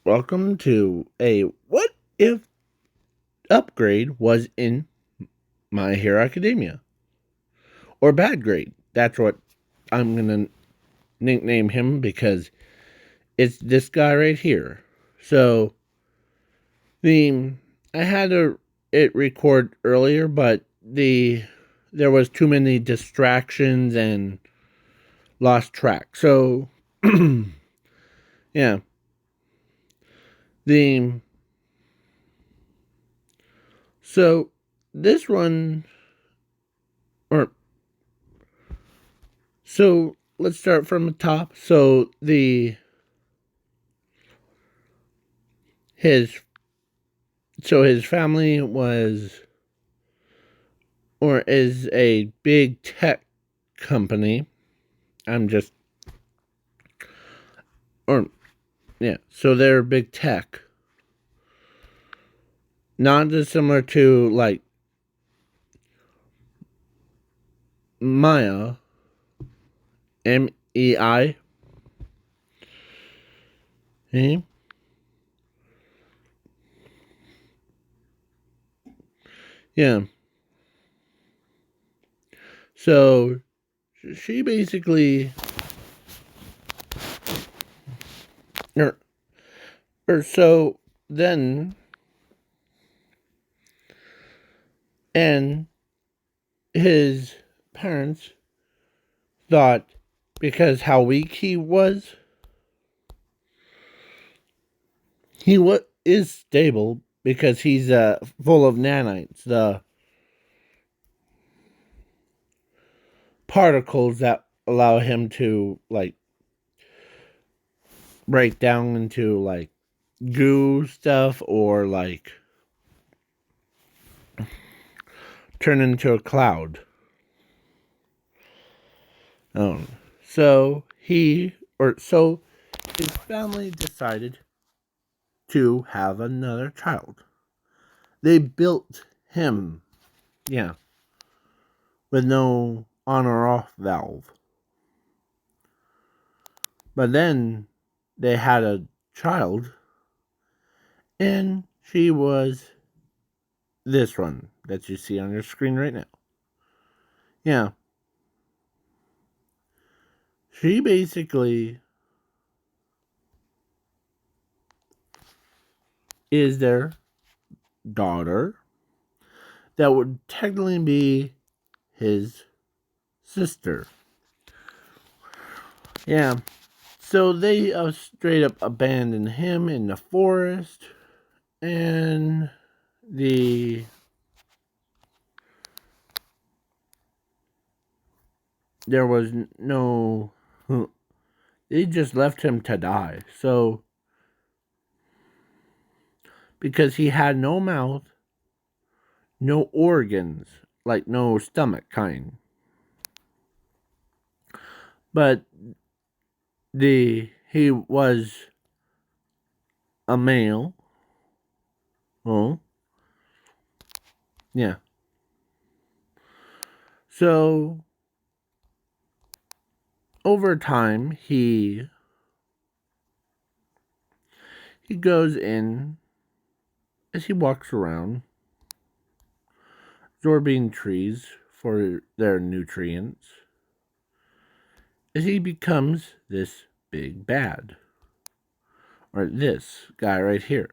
Welcome to a What If upgrade was in My Hero Academia. Or bad grade. That's what I'm going to nickname him because it's this guy right here. So, the I had it record earlier, but there was too many distractions and lost track. So, yeah. The so this one or So let's start from the top. His his family was or is a big tech company. I'm just or yeah, so they're big tech. Not dissimilar to like Maya, MEI. Okay. Yeah. So she basically or, so then and his parents thought because how weak he was, is stable because he's full of nanites, the particles that allow him to like break down into like goo stuff or like turn into a cloud. Um, so his family decided to have another child. They built him, yeah, with no on or off valve. But then they had a child, and she was this one that you see on your screen right now. Yeah. She basically is their daughter that would technically be his sister. Yeah. So they straight up abandoned him in the forest, and the there was no. They just left him to die. So because he had no mouth, no organs, like no stomach kind. But he was a male. Oh, yeah. So over time, he goes in as he walks around, absorbing trees for their nutrients, as he becomes this big bad, or this guy right here.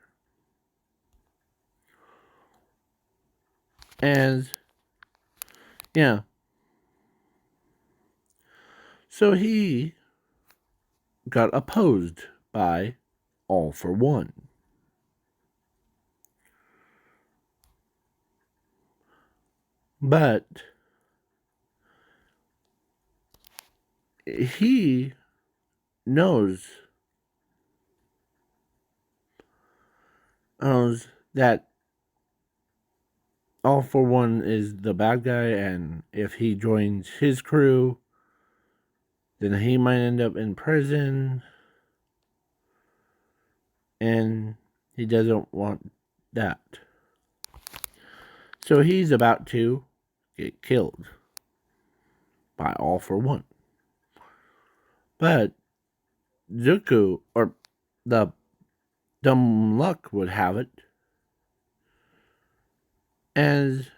And yeah, so he got opposed by All for One. But he knows that All for One is the bad guy, and if he joins his crew, then he might end up in prison, and he doesn't want that. So he's about to get killed by All for One. But Zuko, or the dumb luck would have it, as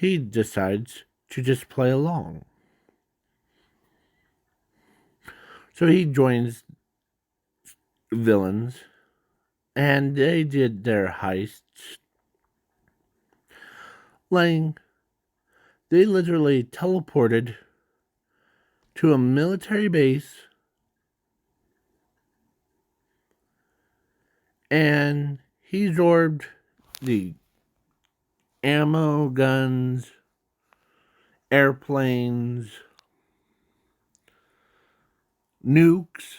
he decides to just play along. So he joins villains, and they did their heists. They literally teleported to a military base, and he absorbed the ammo, guns, airplanes, nukes,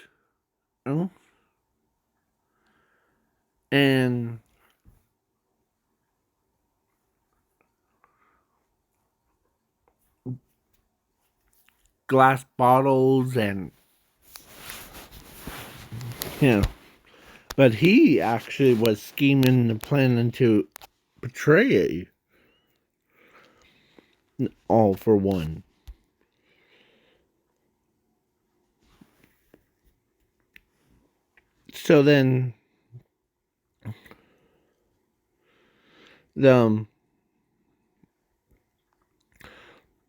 and glass bottles, and you know. But he actually was scheming and planning to betray All for One. So then,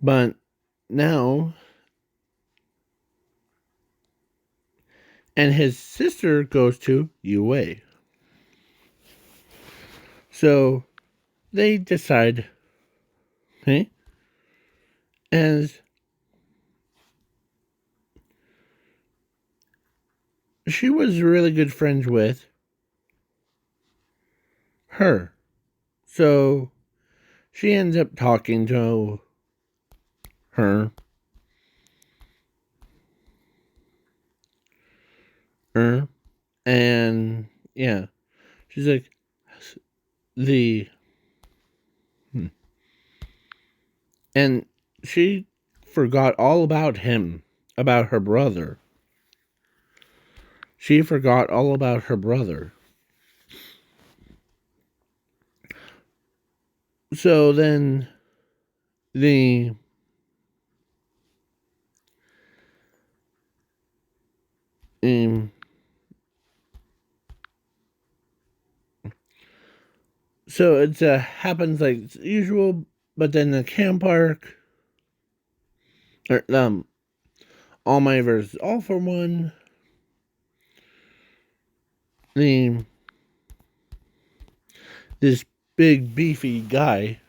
but now, and his sister goes to UA. So they decide, hey, as she was really good friends with her. So she ends up talking to her. And yeah, she's like, and she forgot all about him, about her brother. She forgot all about her brother. So then the so it happens like usual, but then the camp arc, or All Might versus All for One, the this big beefy guy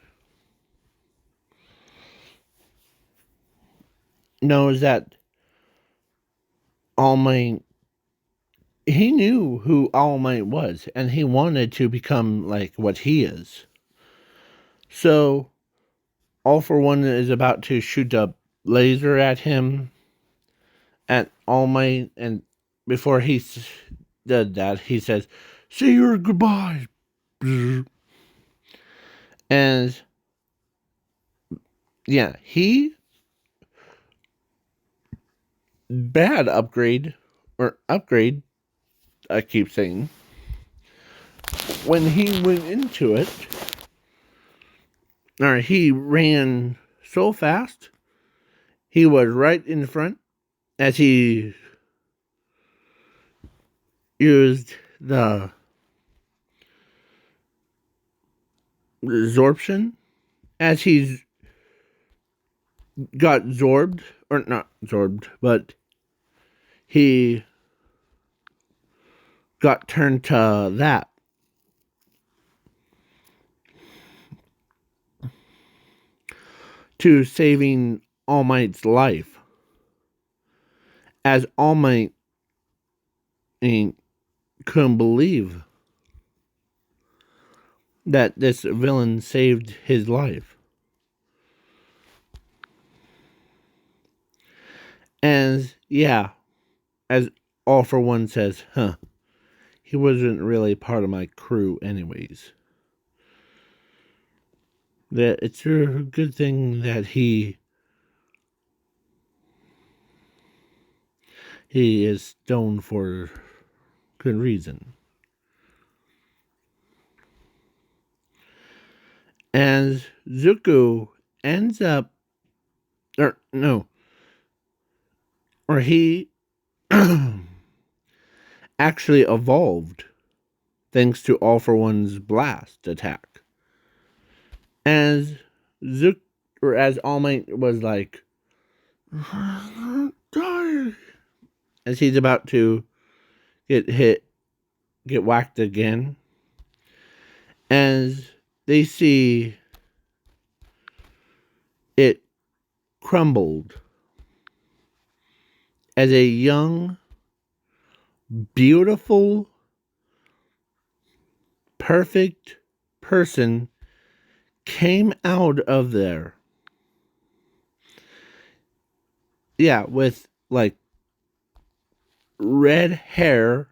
knows that All Might, he knew who All Might was, and he wanted to become like what he is. So All for One is about to shoot a laser at him, at All Might, and before he did that, he says, "Say your goodbyes." And yeah, bad upgrade, I keep saying, when he went into it, or he ran so fast, he was right in front as he used the absorption, as he's got zorbed, or not zorbed, but he got turned to that. To saving All Might's life. As All Might couldn't believe that this villain saved his life. As, yeah, as All for One says, he wasn't really part of my crew anyways. That it's a good thing that he is stoned for good reason. As Zuko ends up, or no, or he actually evolved thanks to All for One's blast attack. As as All Might was like, die, as he's about to get whacked again, as they see it crumbled as a young, beautiful, perfect person came out of there. Yeah, with like red hair,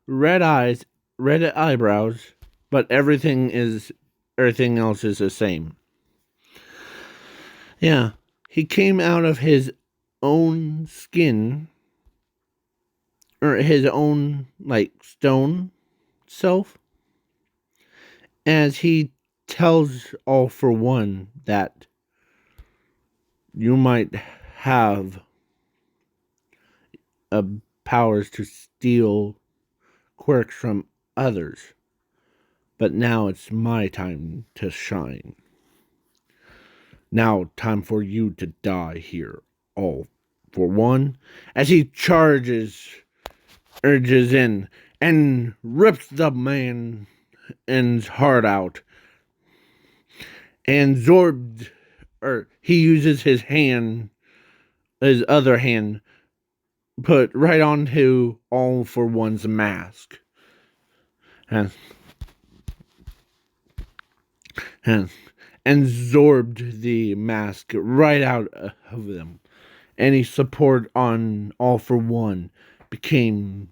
red eyes, red eyebrows, but everything else is the same. Yeah, he came out of his own skin, or his own like stone self, as he tells All for One that you might have powers to steal quirks from others, but now it's my time to shine. Now, time for you to die here, All for One, as he urges in, and rips the man's heart out. And he uses his other hand, put right onto All for One's mask. And absorbed the mask right out of them. Any support on All for One became,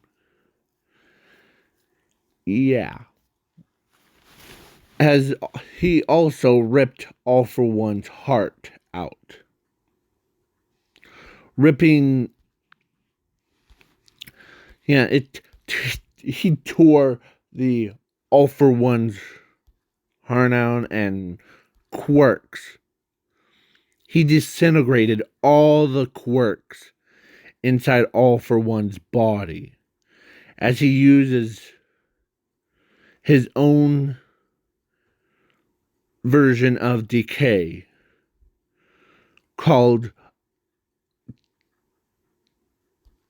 yeah. As he also ripped All for One's heart out. Ripping, yeah, he tore the All for One's heart out and quirks. He disintegrated all the quirks inside All for One's body as he uses his own version of decay called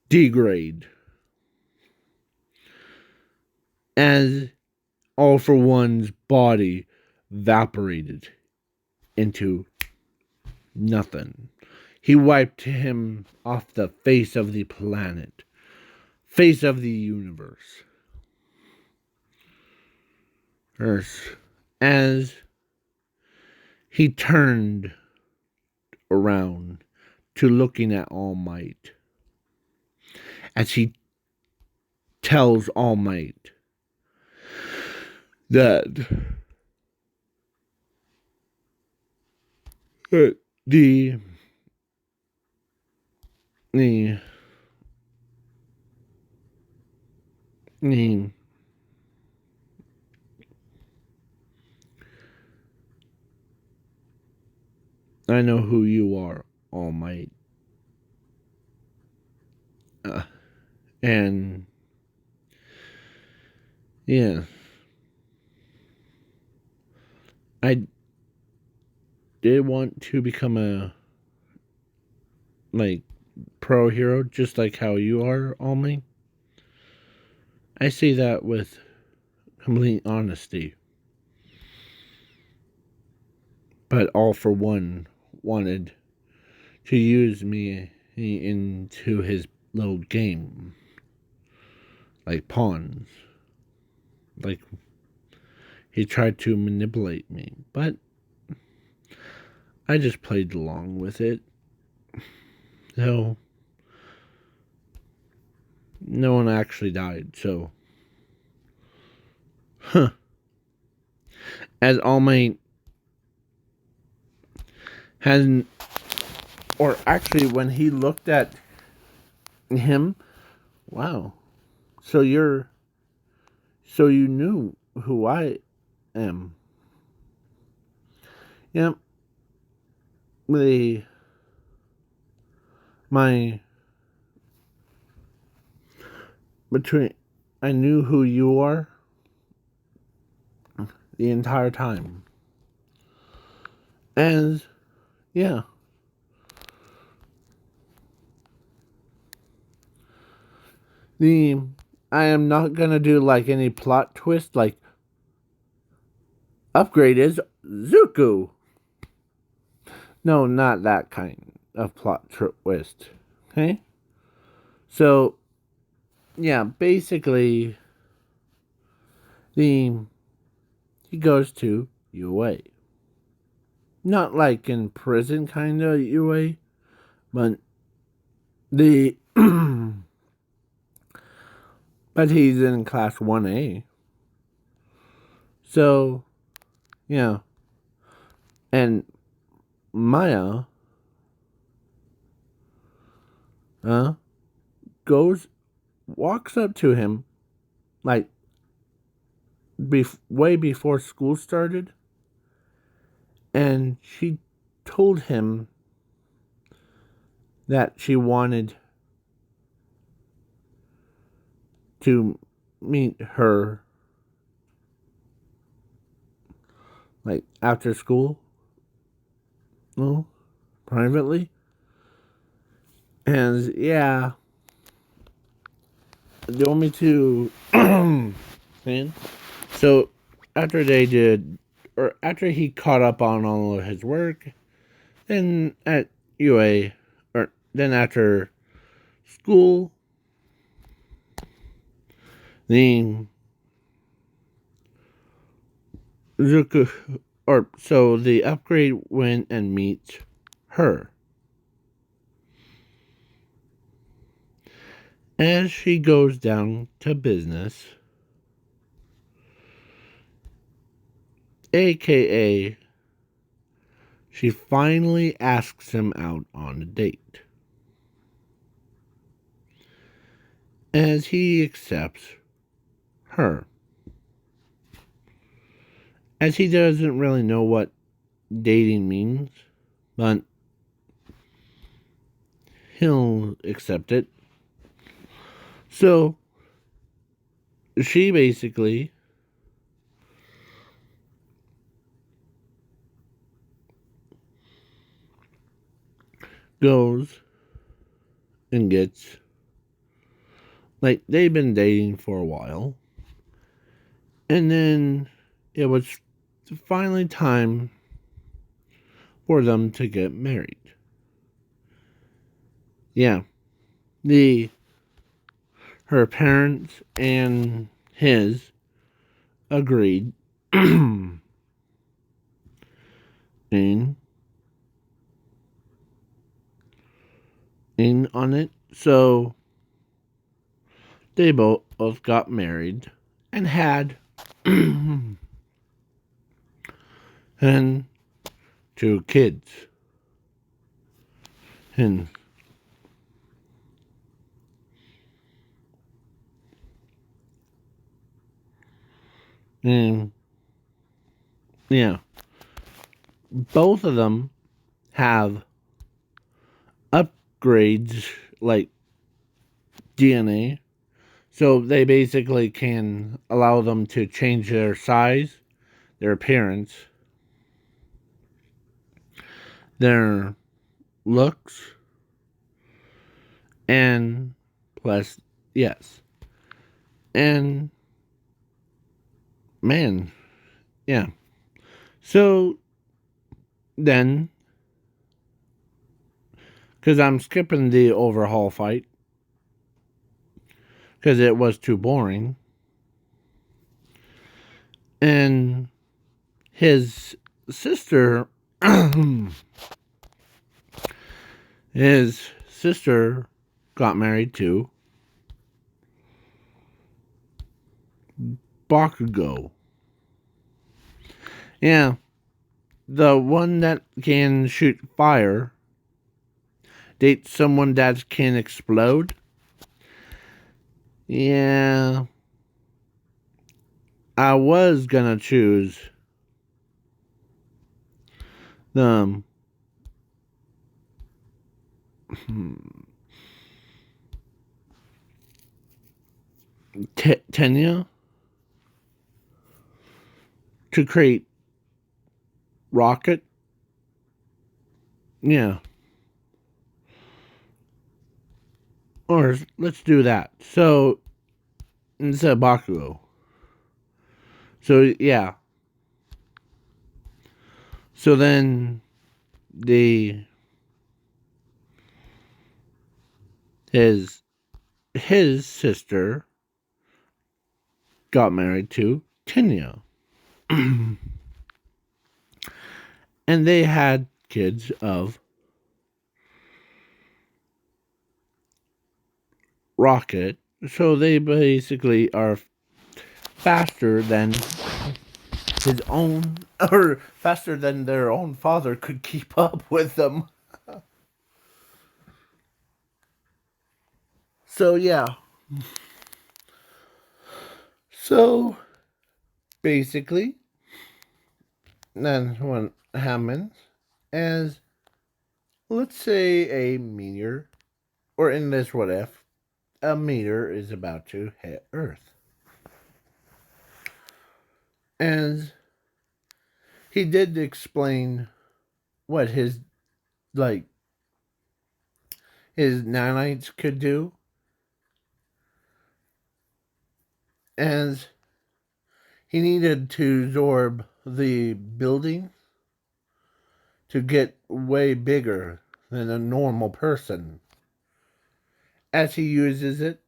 degrade, as All for One's body evaporated into nothing. He wiped him off the face of the planet, face of the universe. Earth, as he turned around to looking at All Might, as he tells All Might that the I know who you are, All Might. And yeah, I did want to become a pro hero, just like how you are, All Might. I say that with complete honesty. But All for One wanted to use me into his little game. Like pawns. Like, he tried to manipulate me. But I just played along with it. So, no one actually died, so. As All Might hasn't, or actually when he looked at him, wow. So you knew who I am. Yep. My between I knew who you are the entire time. And yeah. The I am not gonna do like any plot twist like Upgrade is Zuko. No, not that kind of plot twist. Okay? So yeah, basically the he goes to UA. Not like in prison kind of UA, but the but he's in class 1A. So, yeah. And Maya goes walks up to him like way before school started, and she told him that she wanted to meet her like after school, no, privately. And yeah, they want me to man. So after they did, or after he caught up on all of his work, then at UA, or then after school, the Zuko, or so the Upgrade went and meets her. As she goes down to business, aka she finally asks him out on a date. As he accepts her. As he doesn't really know what dating means, but he'll accept it. So she basically goes and gets, like, they've been dating for a while, and then it was finally time for them to get married. Yeah, the her parents and his agreed in on it, so they both got married and had and 2 kids. And yeah, both of them have upgrades like DNA. So they basically can allow them to change their size, their appearance, their looks, and plus, yes. And man, yeah. So then, because I'm skipping the overhaul fight, because it was too boring. And his sister, his sister got married to Bakugo. Yeah, the one that can shoot fire dates someone that can explode. Yeah, I was gonna choose the Tenya to create Rocket. Yeah. Or let's do that. So instead of Bakugo. So yeah. So then the his his sister got married to Tenya. And they had kids of Rocket. So they basically are faster than his own, or faster than their own father could keep up with them. So yeah. So basically, then what happens is, let's say a meteor, or in this what if, a meteor is about to hit Earth. And he did explain what like, his nanites could do. And he needed to absorb the building to get way bigger than a normal person. As he uses it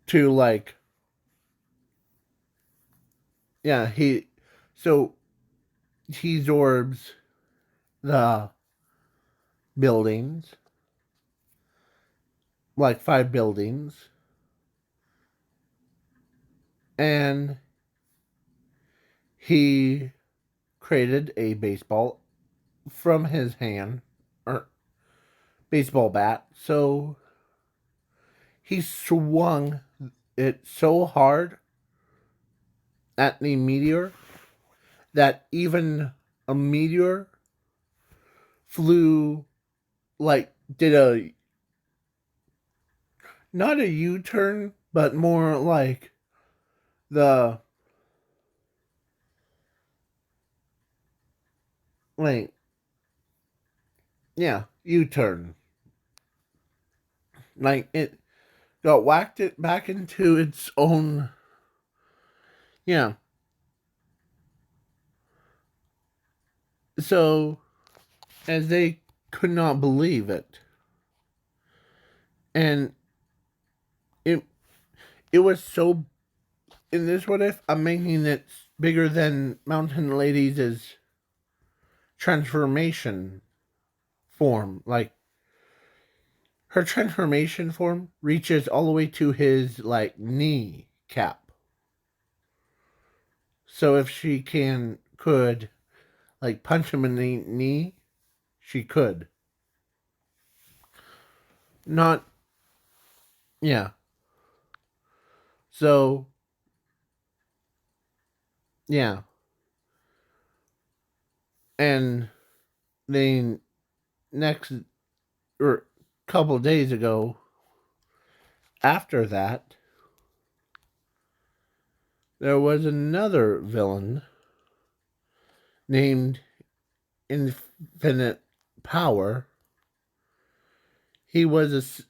to, like, yeah, so he absorbs the buildings, like 5 buildings, and he created a baseball from his hand, or baseball bat. So he swung it so hard at the meteor that even a meteor flew, like, did a, not a U-turn, but more like the, like, yeah, U-turn. Like, it got whacked it back into its own, yeah. So, as they could not believe it. And it it was so, in this what if, I'm making it bigger than Mountain Lady's transformation form. Like, her transformation form reaches all the way to his, like, knee cap. So if she could, like, punch him in the knee, she could. Not, yeah. So, yeah. And the next, or couple days ago, after that, there was another villain named Infinite Power. He was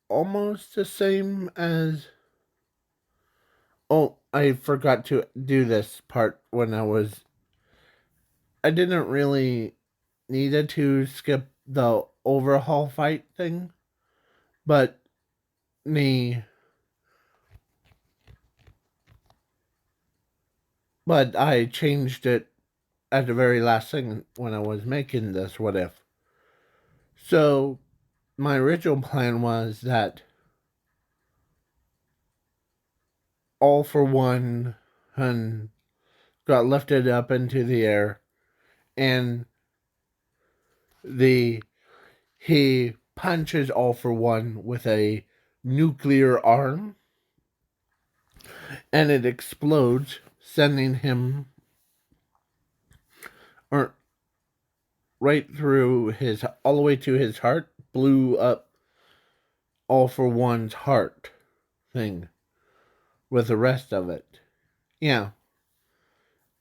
almost the same as. Oh, I forgot to do this part when I didn't really needed to skip the overhaul fight thing, but the but I changed it at the very last thing when I was making this what if. So my original plan was that All for One and got lifted up into the air, and the he punches All for One with a nuclear arm, and it explodes, sending him, or right through his, all the way to his heart, blew up All for One's heart. thing with the rest of it. Yeah.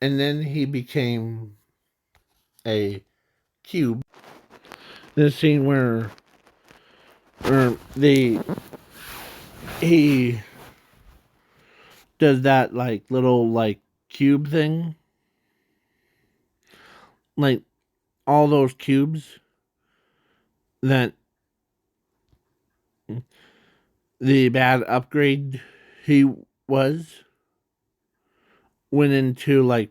And then he became a cube. The scene where he does that like little like cube thing. Like all those cubes that the bad upgrade he was went into like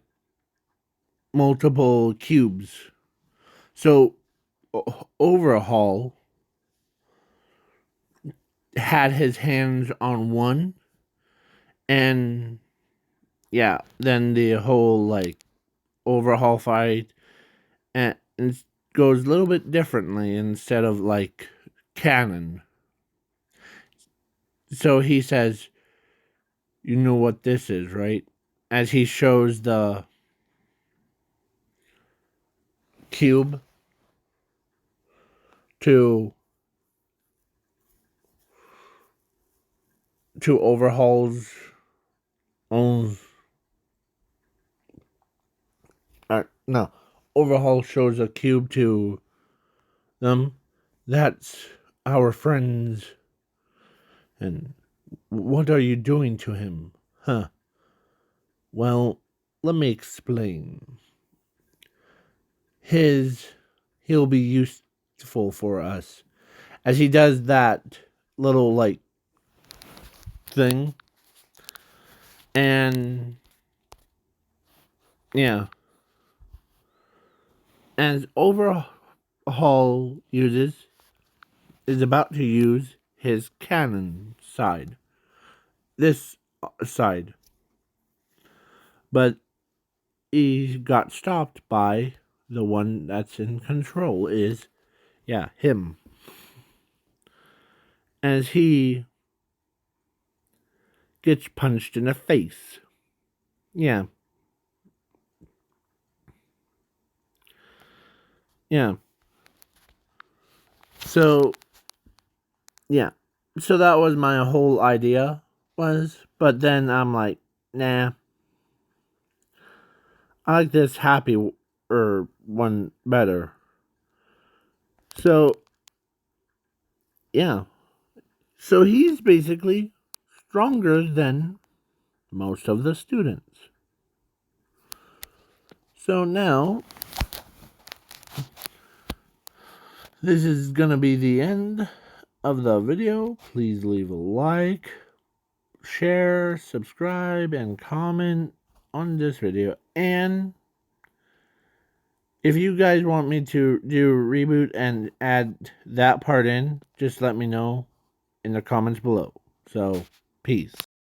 multiple cubes. So Overhaul had his hands on one, and yeah, then the whole like Overhaul fight and goes a little bit differently instead of like canon. So he says, "You know what this is, right?" As he shows the cube to Overhaul's own. No, Overhaul shows a cube to them. That's our friends. And what are you doing to him? Huh. Well, let me explain. He'll be useful for us. As he does that little like thing. And yeah. As Overhaul is about to use his cannon side. This side. But he got stopped by the one that's in control him. As he gets punched in the face. Yeah. Yeah. So, yeah. So that was my whole idea but then I'm like, nah. I like this happy one better. So, yeah. So he's basically stronger than most of the students. So now, this is gonna be the end of the video. Please leave a like, share, subscribe, and comment on this video. And if you guys want me to do a reboot and add that part in, just let me know in the comments below. So, peace.